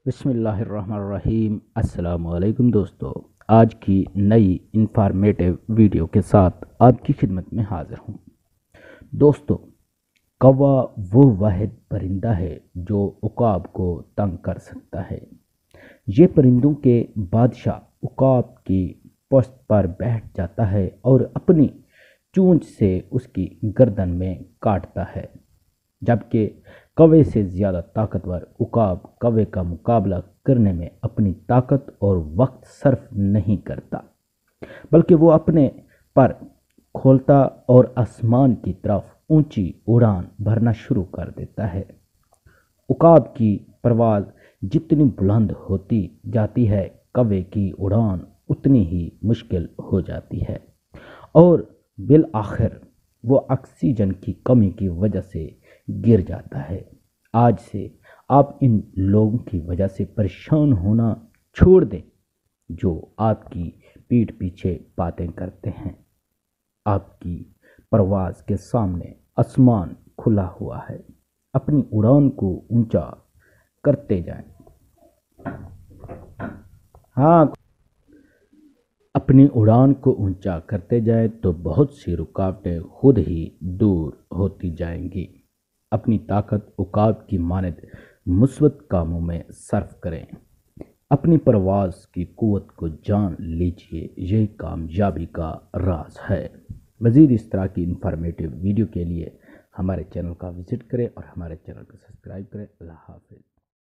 بسم اللہ الرحمن الرحیم۔ السلام علیکم دوستو، آج کی نئی انفارمیٹیو ویڈیو کے ساتھ آپ کی خدمت میں حاضر ہوں۔ دوستو، کوا وہ واحد پرندہ ہے جو عقاب کو تنگ کر سکتا ہے۔ یہ پرندوں کے بادشاہ عقاب کی پشت پر بیٹھ جاتا ہے اور اپنی چونچ سے اس کی گردن میں کاٹتا ہے، جبکہ کوے سے زیادہ طاقتور عقاب کوے کا مقابلہ کرنے میں اپنی طاقت اور وقت صرف نہیں کرتا، بلکہ وہ اپنے پر کھولتا اور آسمان کی طرف اونچی اڑان بھرنا شروع کر دیتا ہے۔ عقاب کی پرواز جتنی بلند ہوتی جاتی ہے، کوے کی اڑان اتنی ہی مشکل ہو جاتی ہے، اور بالآخر وہ آکسیجن کی کمی کی وجہ سے گر جاتا ہے۔ آج سے آپ ان لوگوں کی وجہ سے پریشان ہونا چھوڑ دیں جو آپ کی پیٹھ پیچھے باتیں کرتے ہیں۔ آپ کی پرواز کے سامنے آسمان کھلا ہوا ہے، اپنی اڑان کو اونچا کرتے جائیں۔ اپنی اڑان کو اونچا کرتے جائیں تو بہت سی رکاوٹیں خود ہی دور ہوتی جائیں گی۔ اپنی طاقت عقاب کی مانند مثبت کاموں میں صرف کریں۔ اپنی پرواز کی قوت کو جان لیجیے، یہ کامیابی کا راز ہے۔ مزید اس طرح کی انفارمیٹیو ویڈیو کے لیے ہمارے چینل کا وزٹ کریں اور ہمارے چینل کو سبسکرائب کریں۔ اللہ حافظ۔